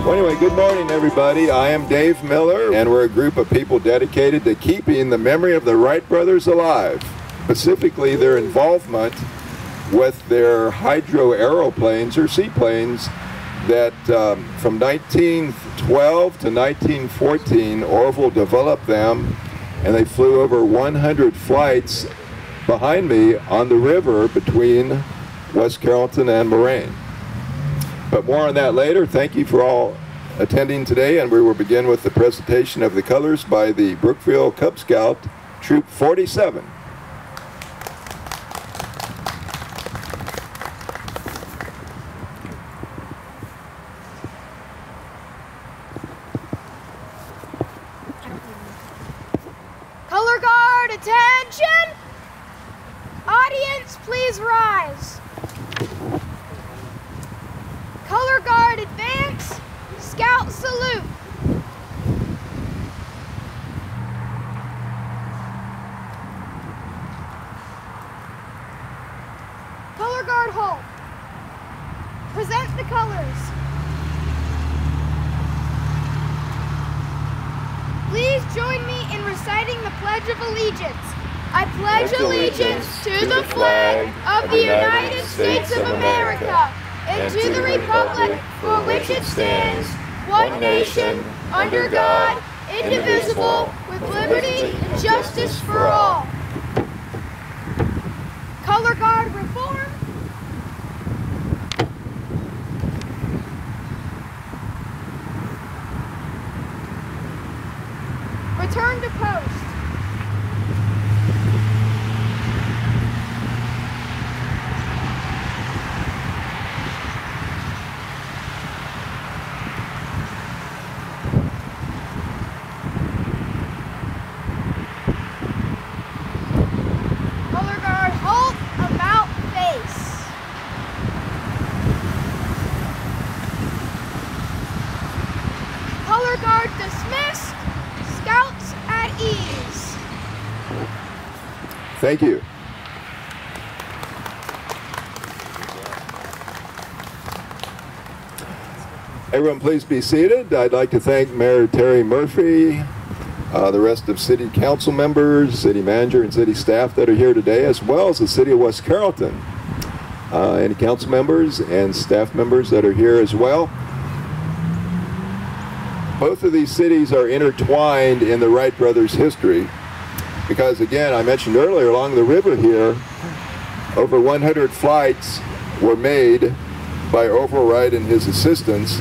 Well, anyway, good morning, everybody. I am Dave Miller, and we're a group of people dedicated to keeping the memory of the Wright brothers alive, specifically their involvement with their hydro aeroplanes or seaplanes that from 1912 to 1914, Orville developed them, and they flew over 100 flights behind me on the river between West Carrollton and Moraine. But more on that later. Thank you for all attending today, and we will begin with the presentation of the colors by the Brookville Cub Scout Troop 47. Color guard, attention! Audience, please rise. Color guard, advance. Scout salute. Color guard halt. Present the colors. Please join me in reciting the Pledge of Allegiance. I pledge allegiance to the flag of the United States of America and to the republic for which it stands, one nation, under God, indivisible, with liberty and justice for all. Color guard reform. Return to post. Color guard halt, about face. Color guard dismissed. Scouts at ease. Thank you. Everyone please be seated. I'd like to thank Mayor Terry Murphy, the rest of city council members, city manager, and city staff that are here today, as well as the city of West Carrollton. Any council members and staff members that are here as well. Both of these cities are intertwined in the Wright brothers' history because, again, I mentioned earlier, along the river here, over 100 flights were made by Orville Wright and his assistants.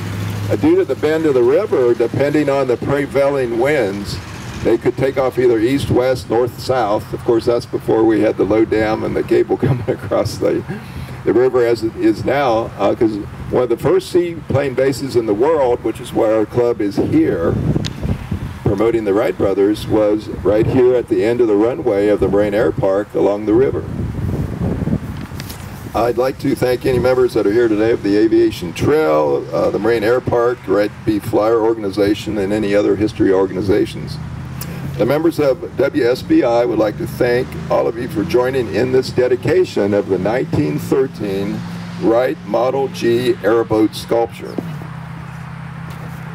Due to the bend of the river, depending on the prevailing winds, they could take off either east, west, north, south. Of course, that's before we had the low dam and the cable coming across the river as it is now, because one of the first seaplane bases in the world, which is why our club is here, promoting the Wright brothers, was right here at the end of the runway of the Moraine Air Park along the river. I'd like to thank any members that are here today of the Aviation Trail, the Moraine Air Park, Wright Beef Flyer Organization, and any other history organizations. The members of WSBI would like to thank all of you for joining in this dedication of the 1913 Wright Model G Aeroboat sculpture,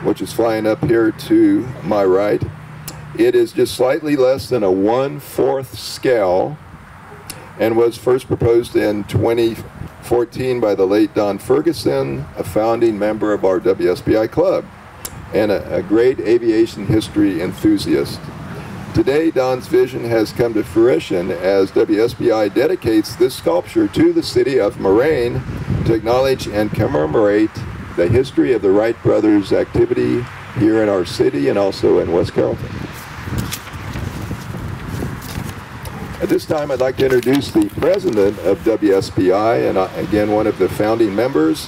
which is flying up here to my right. It is just slightly less than a 1/4 scale and was first proposed in 2014 by the late Don Ferguson, a founding member of our WSBI club and a great aviation history enthusiast. Today, Don's vision has come to fruition as WSBI dedicates this sculpture to the city of Moraine to acknowledge and commemorate the history of the Wright brothers' activity here in our city and also in West Carrollton. At this time, I'd like to introduce the president of WSBI and again, one of the founding members,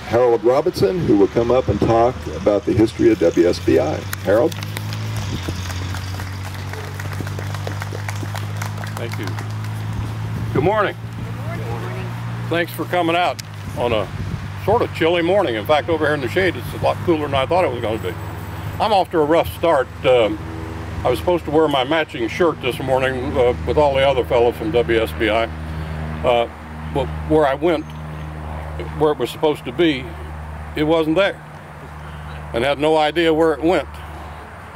Harold Robinson, who will come up and talk about the history of WSBI. Harold? Thank you. Good morning. Good morning. Thanks for coming out on a sort of chilly morning. In fact, over here in the shade, it's a lot cooler than I thought it was going to be. I'm off to a rough start. I was supposed to wear my matching shirt this morning with all the other fellows from WSBI. But where I went, where it was supposed to be, it wasn't there. and had no idea where it went.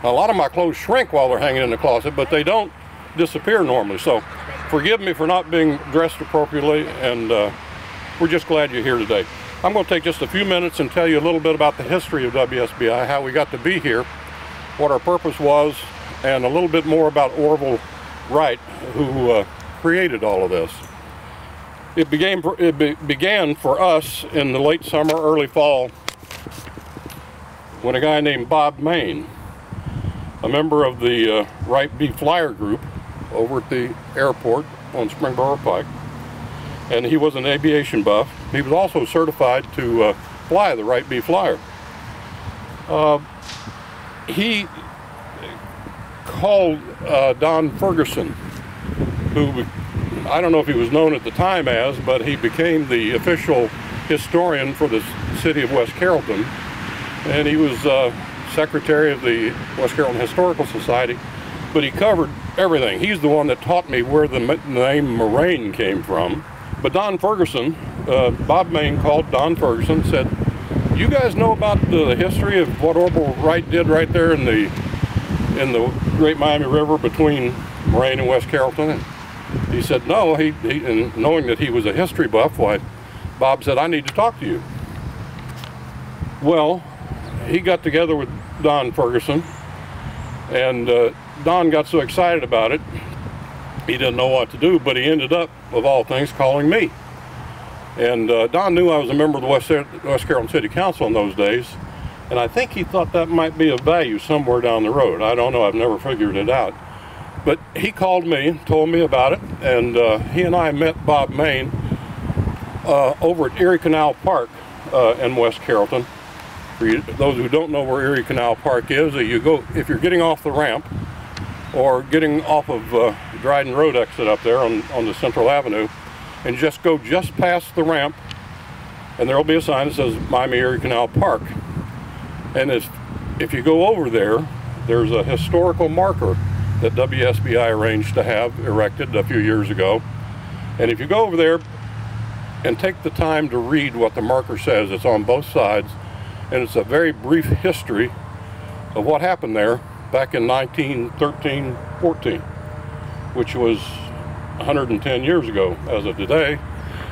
Now, a lot of my clothes shrink while they're hanging in the closet, but they don't disappear normally. So forgive me for not being dressed appropriately, and we're just glad you're here today. I'm going to take just a few minutes and tell you a little bit about the history of WSBI, how we got to be here, what our purpose was, and a little bit more about Orville Wright, who created all of this. It began for us in the late summer, early fall, when a guy named Bob Main, a member of the Wright B Flyer group over at the airport on Springboro Pike, and he was an aviation buff. He was also certified to fly the Wright B Flyer. He called Don Ferguson, who I don't know if he was known at the time as, but he became the official historian for the city of West Carrollton, and he was secretary of the West Carrollton Historical Society, but he covered everything. He's the one that taught me where the name Moraine came from. But Don Ferguson, Bob Main called Don Ferguson, said, "You guys know about the history of what Orville Wright did right there in the Great Miami River between Moraine and West Carrollton?" And he said, "No." And knowing that he was a history buff, why, Bob said, "I need to talk to you." Well, he got together with Don Ferguson, and Don got so excited about it, he didn't know what to do, but he ended up, of all things, calling me. And Don knew I was a member of the West Carrollton City Council in those days, and I think he thought that might be of value somewhere down the road. I don't know, I've never figured it out. But he called me, told me about it, and he and I met Bob Main over at Erie Canal Park in West Carrollton. For those who don't know where Erie Canal Park is, you go, if you're getting off the ramp or getting off of Dryden Road exit up there on the Central Avenue, and just go just past the ramp, and there'll be a sign that says Miami Erie Canal Park. And if you go over there, there's a historical marker that WSBI arranged to have erected a few years ago. And if you go over there and take the time to read what the marker says, it's on both sides, and it's a very brief history of what happened there back in 1913-14, which was 110 years ago as of today.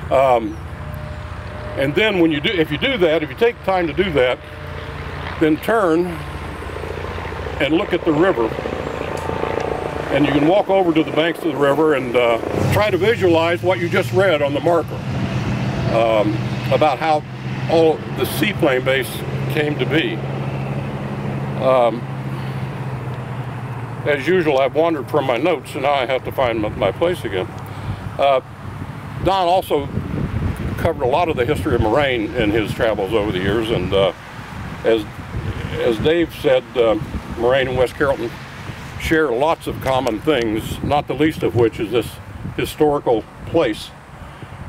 And then if you take time to do that, then turn and look at the river, and you can walk over to the banks of the river and try to visualize what you just read on the marker about how all the seaplane base came to be. As usual, I've wandered from my notes, and now I have to find my place again. Don also covered a lot of the history of Moraine in his travels over the years, and as Dave said, Moraine and West Carrollton share lots of common things, not the least of which is this historical place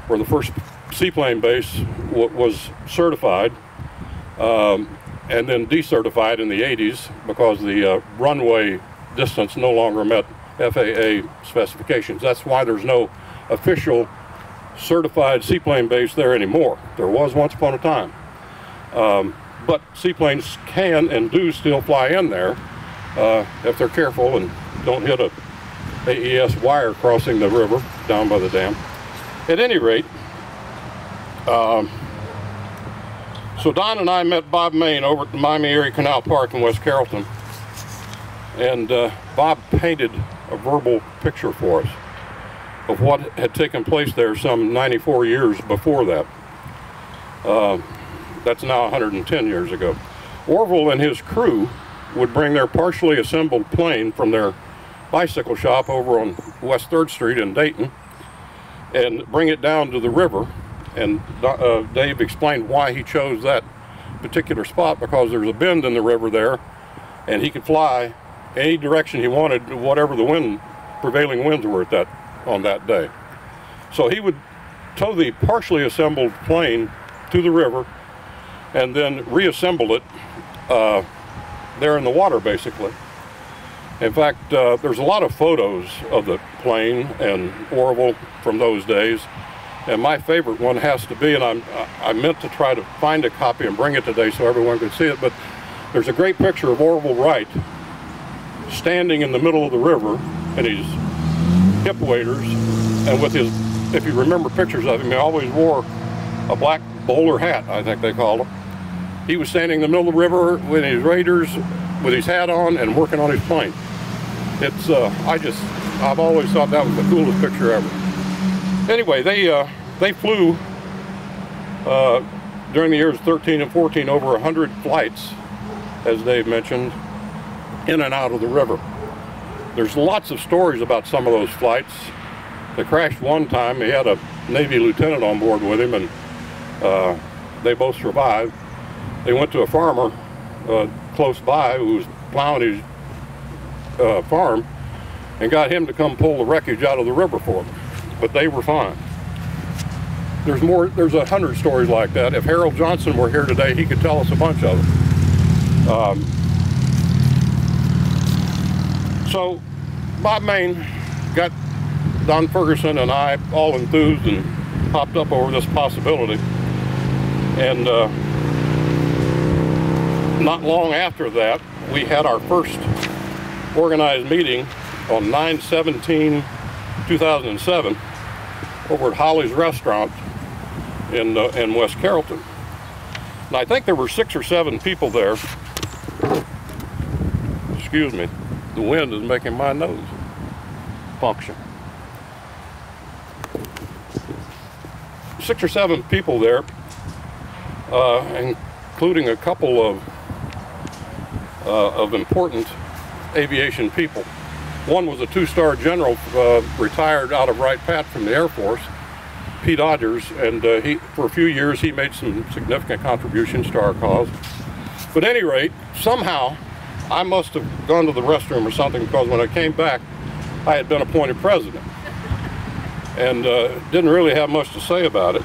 where the first seaplane base was certified and then decertified in the 80s because the runway distance no longer met FAA specifications. That's why there's no official certified seaplane base there anymore. There was once upon a time. But seaplanes can and do still fly in there if they're careful and don't hit a AES wire crossing the river down by the dam. At any rate, so Don and I met Bob Main over at the Miami Erie Canal Park in West Carrollton, and Bob painted a verbal picture for us of what had taken place there some 94 years before that. That's now 110 years ago. Orville and his crew would bring their partially assembled plane from their bicycle shop over on West 3rd Street in Dayton and bring it down to the river. And Dave explained why he chose that particular spot, because there's a bend in the river there and he could fly any direction he wanted, whatever the prevailing winds were on that day. So he would tow the partially assembled plane to the river and then reassemble it there in the water, basically. In fact, there's a lot of photos of the plane and Orville from those days, and my favorite one has to be, and I meant to try to find a copy and bring it today so everyone could see it, but There's a great picture of Orville Wright standing in the middle of the river in his hip waders, and with his, if you remember pictures of him, he always wore a black bowler hat, I think they called it. He was standing in the middle of the river with his waders, with his hat on, and working on his plane. It's, I've always thought that was the coolest picture ever. Anyway, they flew during the years 13 and 14 over 100 flights, as Dave mentioned, in and out of the river. There's lots of stories about some of those flights. They crashed one time. He had a Navy lieutenant on board with him, and they both survived. They went to a farmer close by who was plowing his farm and got him to come pull the wreckage out of the river for them. But they were fine. There's 100 stories like that. If Harold Johnson were here today, he could tell us a bunch of them. So Bob Main got Don Ferguson and I all enthused and hopped up over this possibility. And not long after that, we had our first organized meeting on 9/17/2007 over at Holly's Restaurant in West Carrollton. And I think there were 6 or 7 people there. Excuse me, the wind is making my nose function. 6 or 7 people there, including a couple of important aviation people. One was a 2-star general, retired out of Wright Pat from the Air Force, Pete Odgers, and for a few years he made some significant contributions to our cause. But at any rate, somehow I must have gone to the restroom or something, because when I came back I had been appointed president and didn't really have much to say about it.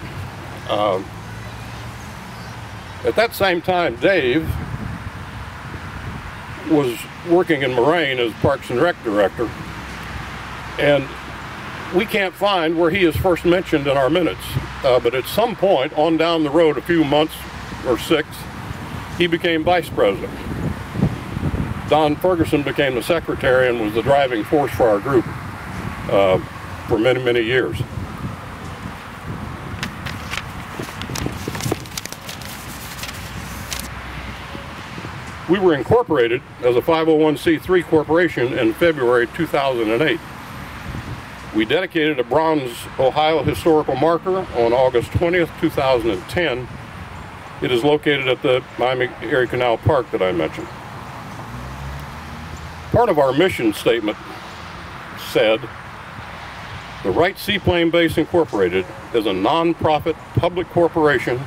At that same time, Dave was working in Moraine as Parks and Rec director, and we can't find where he is first mentioned in our minutes, but at some point on down the road, a few months or 6, he became vice president. Don Ferguson became the secretary and was the driving force for our group for many, many years. We were incorporated as a 501c3 corporation in February 2008. We dedicated a bronze Ohio historical marker on August 20th, 2010. It is located at the Miami Erie Canal Park that I mentioned. Part of our mission statement said, "The Wright Seaplane Base Incorporated is a non-profit public corporation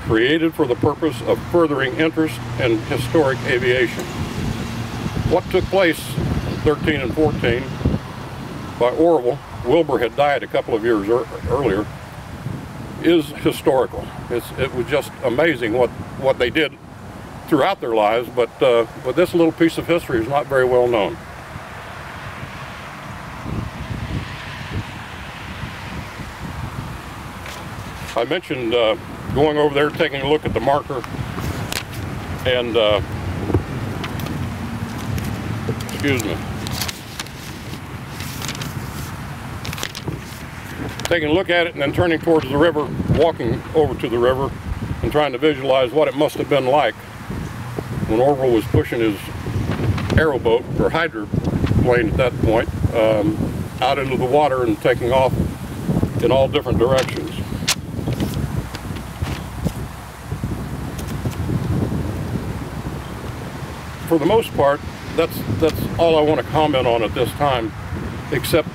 created for the purpose of furthering interest in historic aviation." What took place in 13 and 14 by Orville, Wilbur had died a couple of years earlier, is historical. It was just amazing what they did throughout their lives, but this little piece of history is not very well known. I mentioned going over there, taking a look at the marker, and excuse me, taking a look at it and then turning towards the river, walking over to the river and trying to visualize what it must have been like when Orville was pushing his aeroboat, or hydroplane at that point, out into the water and taking off in all different directions. For the most part, that's all I want to comment on at this time, except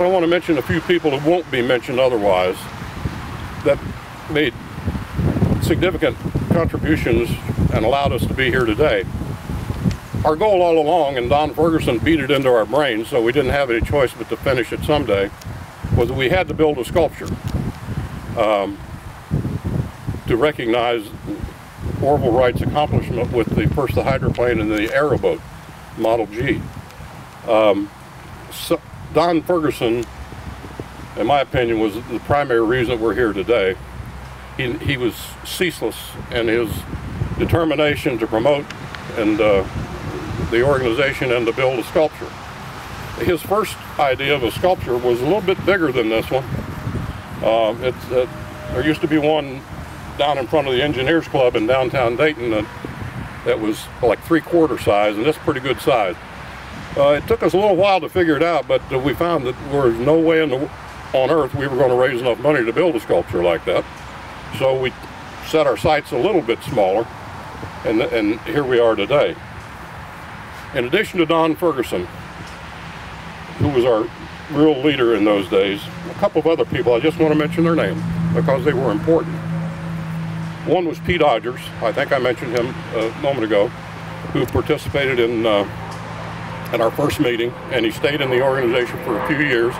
I want to mention a few people who won't be mentioned otherwise that made significant contributions and allowed us to be here today. Our goal all along, and Don Ferguson beat it into our brains, so we didn't have any choice but to finish it someday, was that we had to build a sculpture to recognize Orville Wright's accomplishment with the hydroplane and the Aeroboat Model G. So Don Ferguson in my opinion, was the primary reason that we're here today. He was ceaseless in his determination to promote and the organization and to build a sculpture. His first idea of a sculpture was a little bit bigger than this one. There used to be one down in front of the Engineers Club in downtown Dayton that was like 3/4 size, and that's pretty good size. It took us a little while to figure it out, but we found that there was no way on earth we were going to raise enough money to build a sculpture like that. So we set our sights a little bit smaller, and here we are today. In addition to Don Ferguson, who was our real leader in those days, a couple of other people, I just want to mention their name because they were important. One was Pete Odgers, I think I mentioned him a moment ago, who participated in our first meeting, and he stayed in the organization for a few years.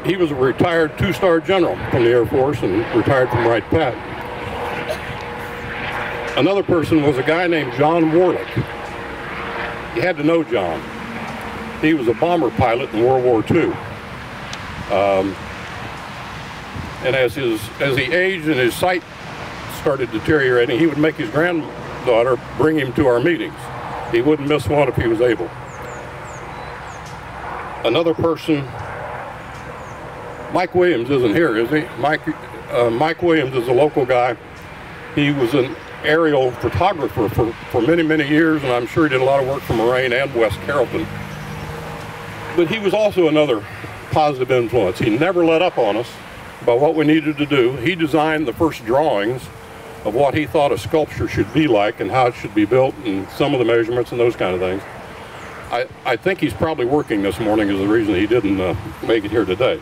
He was a retired 2-star general from the Air Force and retired from Wright Pat. Another person was a guy named John Warlick. You had to know John. He was a bomber pilot in World War II. And as he aged and his sight started deteriorating, he would make his granddaughter bring him to our meetings. He wouldn't miss one if he was able. Another person, Mike Williams isn't here, is he? Mike Williams is a local guy. He was an aerial photographer for many, many years, and I'm sure he did a lot of work for Moraine and West Carrollton. But he was also another positive influence. He never let up on us about what we needed to do. He designed the first drawings of what he thought a sculpture should be like and how it should be built and some of the measurements and those kind of things. I think he's probably working this morning is the reason he didn't make it here today.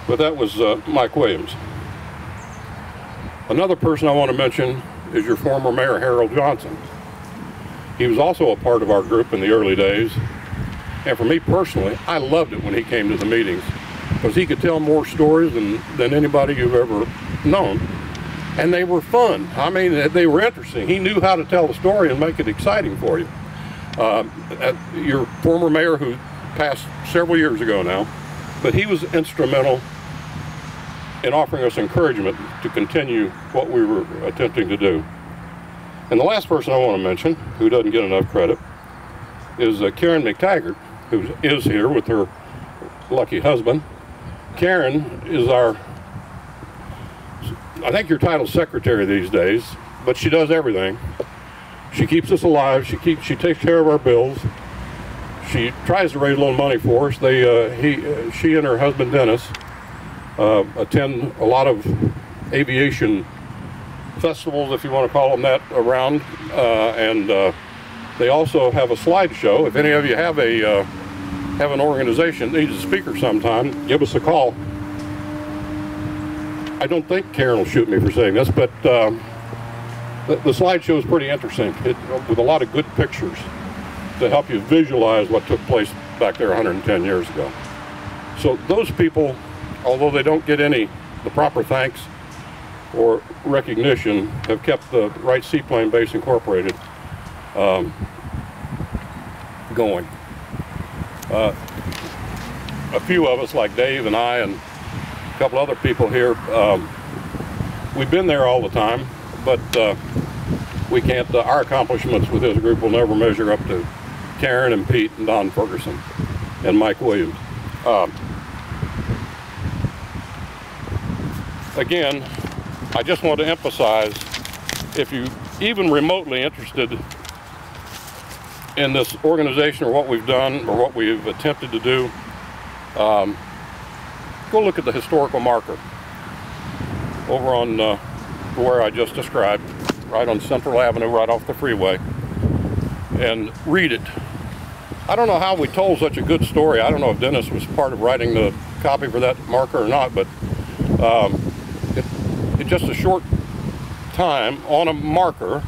But that was Mike Williams. Another person I want to mention is your former mayor, Harold Johnson. He was also a part of our group in the early days. And for me personally, I loved it when he came to the meetings because he could tell more stories than anybody you've ever known. And they were fun. I mean, they were interesting. He knew how to tell the story and make it exciting for you. Your former mayor, who passed several years ago now, but he was instrumental in offering us encouragement to continue what we were attempting to do. And the last person I want to mention, who doesn't get enough credit, is Karen McTaggart, who is here with her lucky husband. Karen is our, I think your title's secretary these days, but she does everything. She keeps us alive. She takes care of our bills. She tries to raise a little money for us. She and her husband Dennis attend a lot of aviation festivals, if you want to call them that, around, and they also have a slideshow. If any of you have an organization that needs a speaker sometime, give us a call. I don't think Karen will shoot me for saying this, but the slideshow is pretty interesting, with a lot of good pictures to help you visualize what took place back there 110 years ago. So those people, although they don't get the proper thanks or recognition, have kept the Wright Seaplane Base Incorporated going. A few of us, like Dave and I and a couple other people here, we've been there all the time, but we can't, our accomplishments with this group will never measure up to Karen and Pete and Don Ferguson and Mike Williams. Again, I just want to emphasize, if you're even remotely interested in this organization or what we've done or what we've attempted to do, go look at the historical marker over on where I just described, right on Central Avenue, right off the freeway, and read it. I don't know how we told such a good story. I don't know if Dennis was part of writing the copy for that marker or not, but in just a short time on a marker,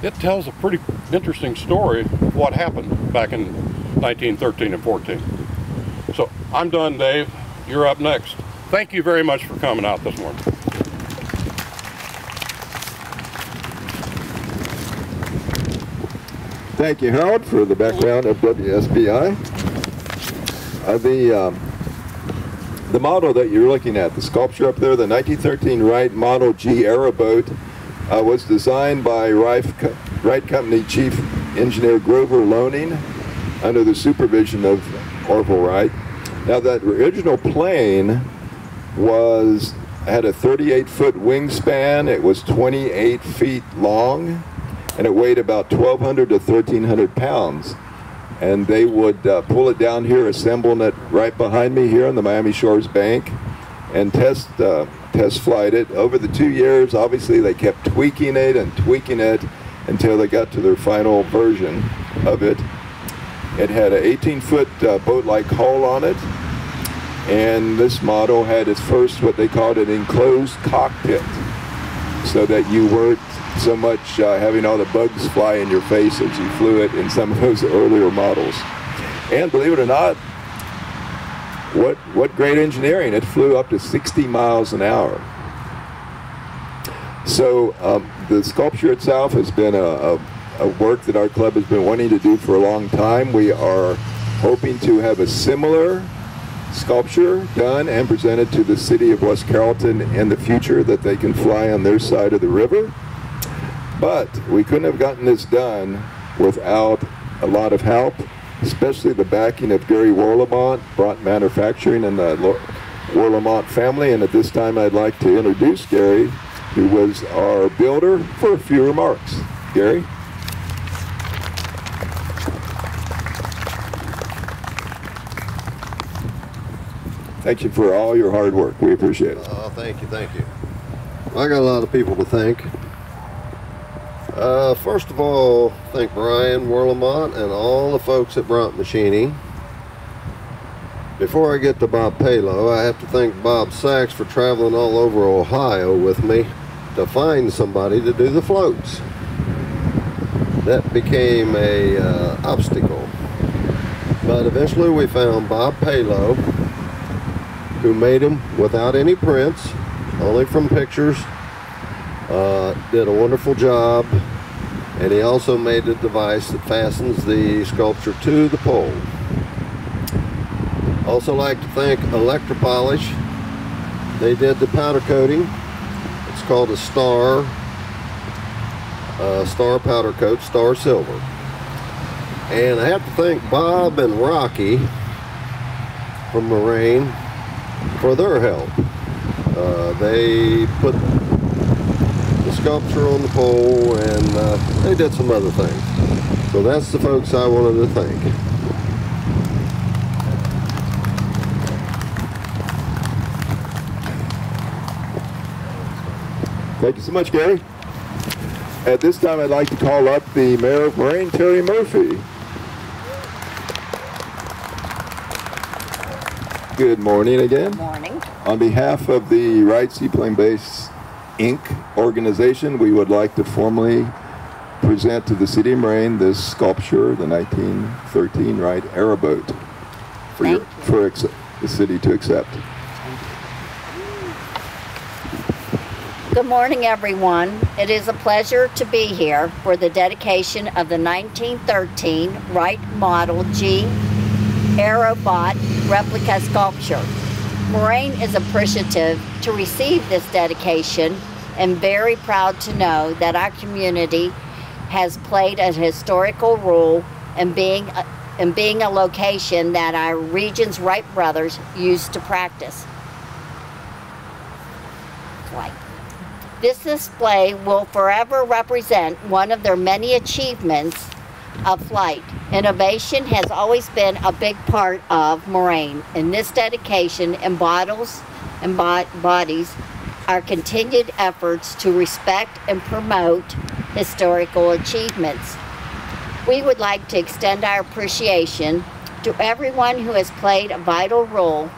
it tells a pretty interesting story of what happened back in 1913 and 14. So I'm done, Dave. You're up next. Thank you very much for coming out this morning. Thank you, Harold, for the background of WSBI. The model that you're looking at, the sculpture up there, the 1913 Wright Model G Aeroboat, was designed by Wright Company Chief Engineer Grover Loaning under the supervision of Orville Wright. Now that original plane had a 38-foot wingspan, it was 28 feet long, and it weighed about 1,200 to 1,300 pounds. And they would pull it down here, assembling it right behind me here on the Miami Shores bank, and test flight it. Over the 2 years, obviously they kept tweaking it until they got to their final version of it. It had an 18-foot boat-like hull on it, and this model had its first, what they called an enclosed cockpit, so that you weren't so much having all the bugs fly in your face as you flew it in some of those earlier models. And believe it or not, what great engineering. It flew up to 60 miles an hour. So the sculpture itself has been a work that our club has been wanting to do for a long time. We are hoping to have a similar sculpture done and presented to the city of West Carrollton in the future, that they can fly on their side of the river. But we couldn't have gotten this done without a lot of help, especially the backing of Gary Warlemont, Bront Manufacturing, and the Warlemont family. And at this time, I'd like to introduce Gary, who was our builder, for a few remarks. Gary? Thank you for all your hard work. We appreciate it. Oh, thank you, thank you. I got a lot of people to thank. First of all, thank Brian Warlemont and all the folks at Bront Machining. Before I get to Bob Palo, I have to thank Bob Sachs for traveling all over Ohio with me to find somebody to do the floats. That became a obstacle. But eventually we found Bob Palo, who made them without any prints, only from pictures. Did a wonderful job, and he also made a device that fastens the sculpture to the pole. Also like to thank Electropolish. They did the powder coating. It's called a star powder coat, Star Silver. And I have to thank Bob and Rocky from Moraine for their help. They put the sculpture on the pole, and they did some other things. So that's the folks I wanted to thank. Thank you so much, Gary. At this time, I'd like to call up the Mayor of Moraine, Terry Murphy. Good morning again. Good morning. On behalf of the Wright Seaplane Base Inc. organization, we would like to formally present to the City of Moraine this sculpture, the 1913 Wright Aeroboat, for the city to accept. Good morning, everyone. It is a pleasure to be here for the dedication of the 1913 Wright Model G Aeroboat replica sculpture. Moraine is appreciative to receive this dedication and very proud to know that our community has played a historical role in being a location that our region's Wright brothers used to practice. Right. This display will forever represent one of their many achievements of flight. Innovation has always been a big part of Moraine, and this dedication embodies our continued efforts to respect and promote historical achievements. We would like to extend our appreciation to everyone who has played a vital role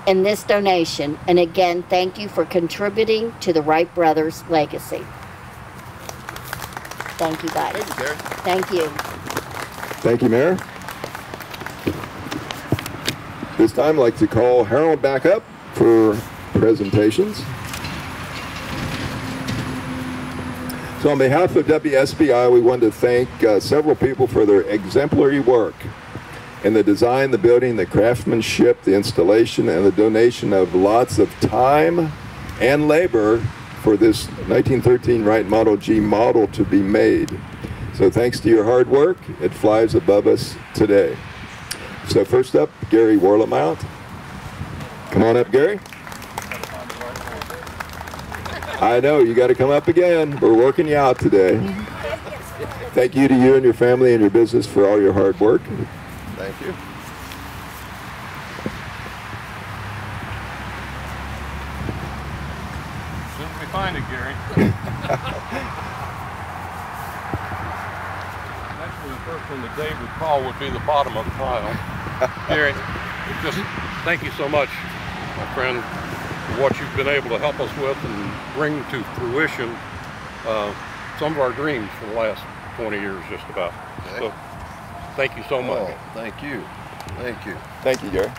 in this donation, and again, thank you for contributing to the Wright brothers' legacy. Thank you, guys. Thank you, Gary. Thank you. Thank you, Mayor. This time, I'd like to call Harold back up for presentations. So on behalf of WSBI, we want to thank several people for their exemplary work in the design, the building, the craftsmanship, the installation, and the donation of lots of time and labor for this 1913 Wright Model G model to be made. So thanks to your hard work, it flies above us today. So first up, Gary Warlamount. Come on up, Gary. I know, you got to come up again. We're working you out today. Thank you to you and your family and your business for all your hard work. Thank you. As soon as we find it, Gary. Actually, the first one that Dave would call would be the bottom of the pile. Gary, just thank you so much, my friend, for what you've been able to help us with and bring to fruition some of our dreams for the last 20 years, just about. Okay. So, thank you so much. Oh, thank you. Thank you. Thank you, Gary.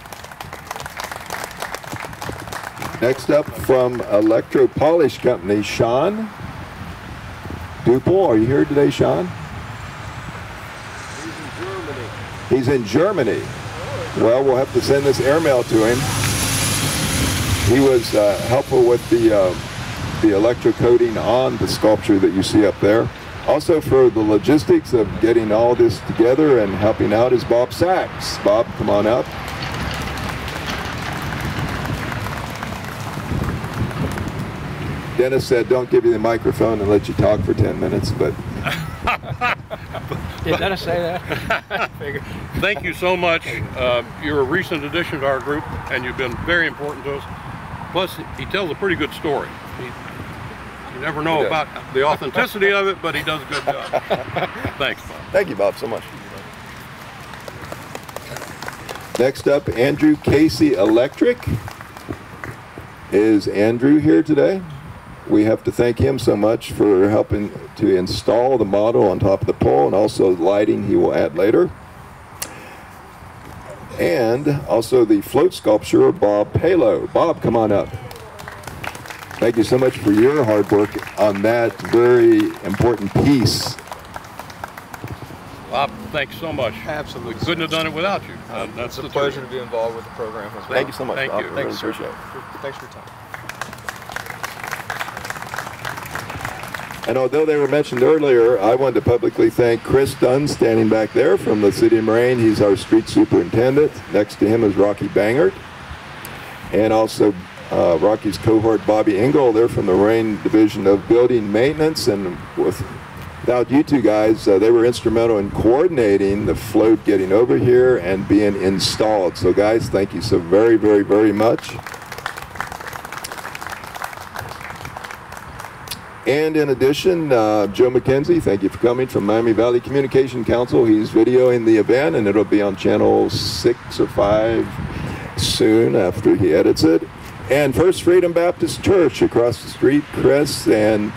Next up from Electro Polish Company, Sean Duple. Are you here today, Sean? He's in Germany. He's in Germany. Well, we'll have to send this airmail to him. He was helpful with the electrocoating on the sculpture that you see up there. Also for the logistics of getting all this together and helping out is Bob Sachs. Bob, come on up. Dennis said don't give you the microphone and let you talk for 10 minutes, but... Did Dennis say that? Thank you so much. You're a recent addition to our group, and you've been very important to us. Plus, he tells a pretty good story. You never know about the authenticity of it, but he does a good job. Thanks, Bob. Thank you, Bob, so much. Next up, Andrew Casey Electric. Is Andrew here today? We have to thank him so much for helping to install the model on top of the pole, and also the lighting he will add later. And also the float sculpture, Bob Palo. Bob, come on up. Thank you so much for your hard work on that very important piece. Bob, thanks so much. Absolutely. We couldn't have done it without you. It's a pleasure to be involved with the program as well. Thank you so much, Thank Bob. you. I really Thanks, sir. appreciate it. Thanks for your time. And although they were mentioned earlier, I wanted to publicly thank Chris Dunn, standing back there from the City of Moraine. He's our street superintendent. Next to him is Rocky Bangert. And also Rocky's cohort, Bobby Engel. They're from the Moraine Division of Building Maintenance. And without you two guys, they were instrumental in coordinating the float getting over here and being installed. So guys, thank you so very, very, very much. And in addition, Joe McKenzie, thank you for coming from Miami Valley Communication Council. He's videoing the event, and it'll be on channel 6 or 5 soon after he edits it. And First Freedom Baptist Church across the street, Chris, and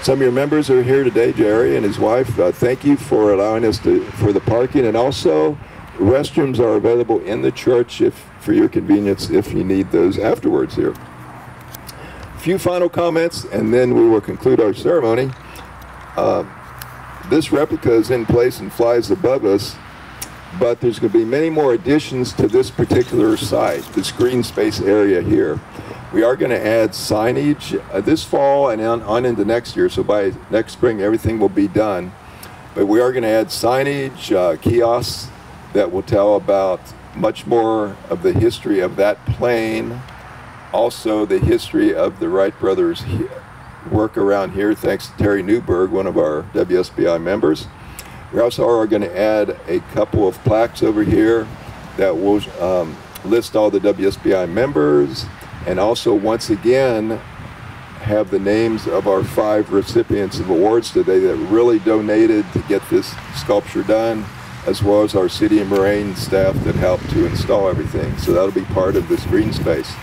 some of your members are here today, Jerry and his wife. Thank you for allowing us for the parking, and also restrooms are available in the church for your convenience if you need those afterwards here. Few final comments, and then we will conclude our ceremony. This replica is in place and flies above us, but there's going to be many more additions to this particular site, this green space area here. We are going to add signage this fall and on into next year, so by next spring everything will be done. But we are going to add signage, kiosks that will tell about much more of the history of that plane. Also, the history of the Wright brothers' work around here, thanks to Terry Newberg, one of our WSBI members. We also are going to add a couple of plaques over here that will list all the WSBI members, and also, once again, have the names of our 5 recipients of awards today that really donated to get this sculpture done, as well as our City of Moraine staff that helped to install everything. So that'll be part of this green space.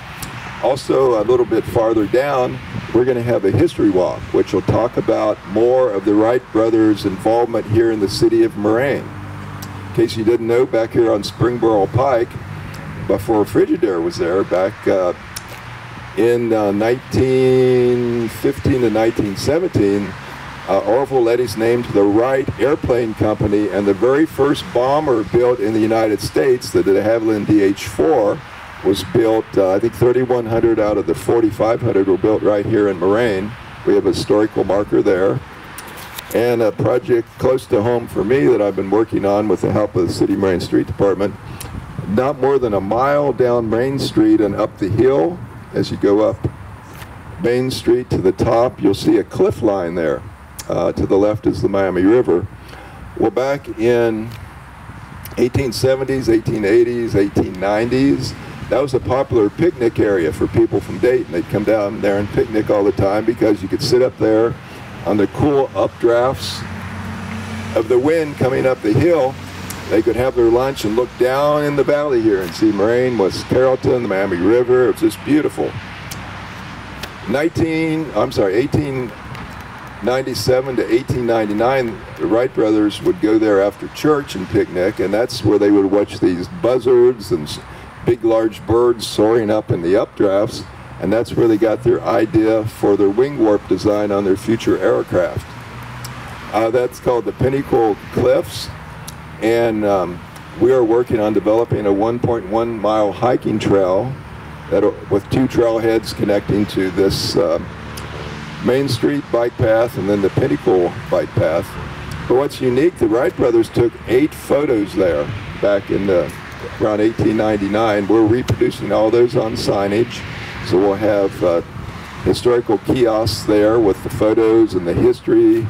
Also, a little bit farther down, we're going to have a history walk, which will talk about more of the Wright brothers' involvement here in the City of Moraine. In case you didn't know, back here on Springboro Pike, before Frigidaire was there, back in 1915 to 1917, Orville led his name to the Wright Airplane Company, and the very first bomber built in the United States, the de Havilland DH-4, was built, I think 3,100 out of the 4,500 were built right here in Moraine. We have a historical marker there. And a project close to home for me that I've been working on with the help of the City Moraine Street Department. Not more than a mile down Main Street and up the hill, as you go up Main Street to the top, you'll see a cliff line there. To the left is the Miami River. Well, back in 1870s, 1880s, 1890s, that was a popular picnic area for people from Dayton. They'd come down there and picnic all the time because you could sit up there on the cool updrafts of the wind coming up the hill. They could have their lunch and look down in the valley here and see Moraine, West Carrollton, the Miami River. It was just beautiful. 1897 to 1899, the Wright brothers would go there after church and picnic, and that's where they would watch these buzzards and big large birds soaring up in the updrafts, and that's where they got their idea for their wing warp design on their future aircraft. That's called the Pinnacle Cliffs, and we are working on developing a 1.1 mile hiking trail with 2 trailheads connecting to this Main Street bike path and then the Pinnacle bike path. But what's unique, the Wright brothers took 8 photos there back in around 1899. We're reproducing all those on signage. So we'll have historical kiosks there with the photos and the history.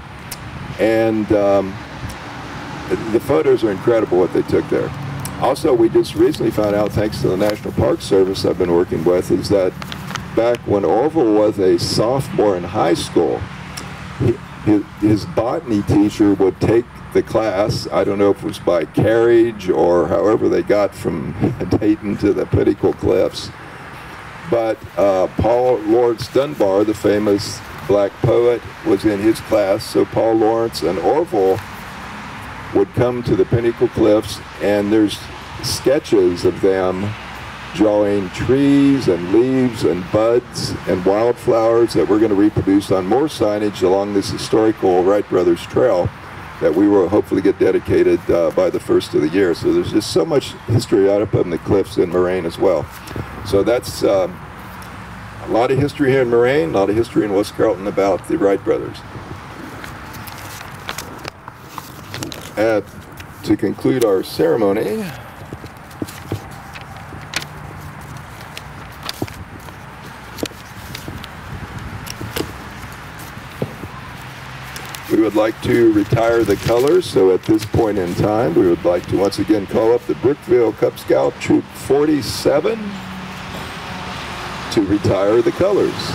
And the photos are incredible what they took there. Also, we just recently found out, thanks to the National Park Service I've been working with, is that back when Orville was a sophomore in high school, his botany teacher would take the class, I don't know if it was by carriage or however they got from Dayton to the Pinnacle Cliffs, but Paul Lawrence Dunbar, the famous black poet, was in his class, so Paul Lawrence and Orville would come to the Pinnacle Cliffs, and there's sketches of them drawing trees and leaves and buds and wildflowers that we're going to reproduce on more signage along this historical Wright Brothers Trail that we will hopefully get dedicated by the first of the year. So there's just so much history out up on the cliffs in Moraine as well. So that's a lot of history here in Moraine, a lot of history in West Carrollton about the Wright Brothers. To conclude our ceremony, we would like to retire the colors, so at this point in time, we would like to once again call up the Brookville Cub Scout Troop 47 to retire the colors.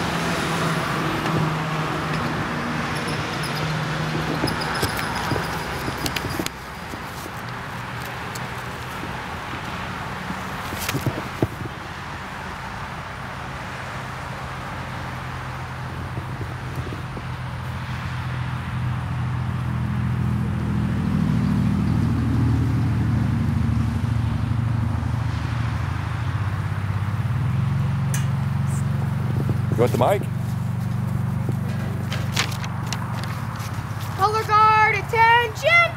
You want the mic? Color guard, attention!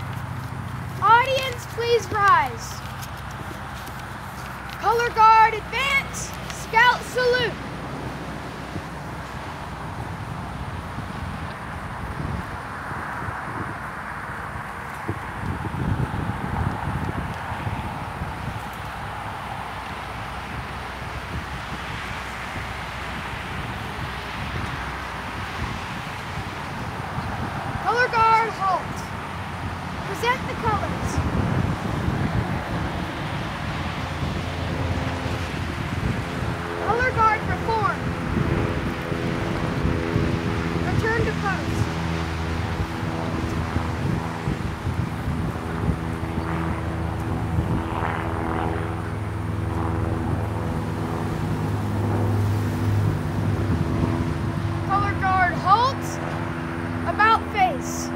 Audience, please rise. Color guard, advance. Scout salute. Color guard, halt. Present the colors. Color guard, reform. Return to post. Color guard, halt. About face.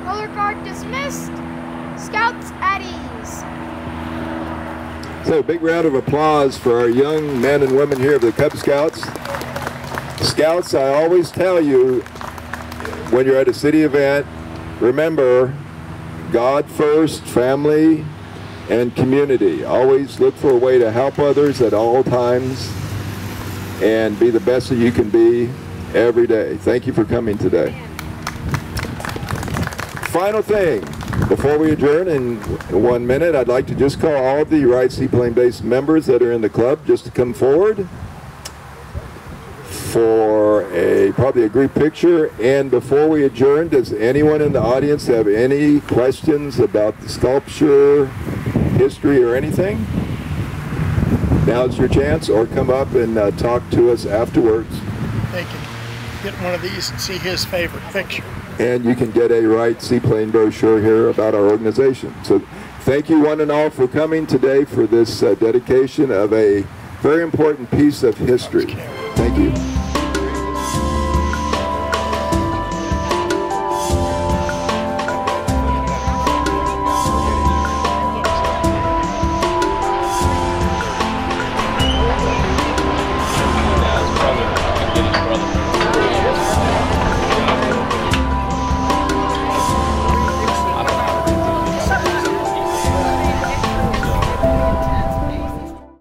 Color guard dismissed. Scouts at ease. So, big round of applause for our young men and women here of the Cub Scouts. Scouts, I always tell you, when you're at a city event, remember, God first, family, and community. Always look for a way to help others at all times and be the best that you can be every day. Thank you for coming today. Final thing, before we adjourn in 1 minute, I'd like to just call all of the Wright Seaplane-based members that are in the club just to come forward for probably a group picture. And before we adjourn, does anyone in the audience have any questions about the sculpture, history, or anything? Now's your chance, or come up and talk to us afterwards. They can get one of these and see his favorite picture. And you can get a Wright Seaplane brochure here about our organization. So thank you one and all for coming today for this dedication of a very important piece of history. Thank you.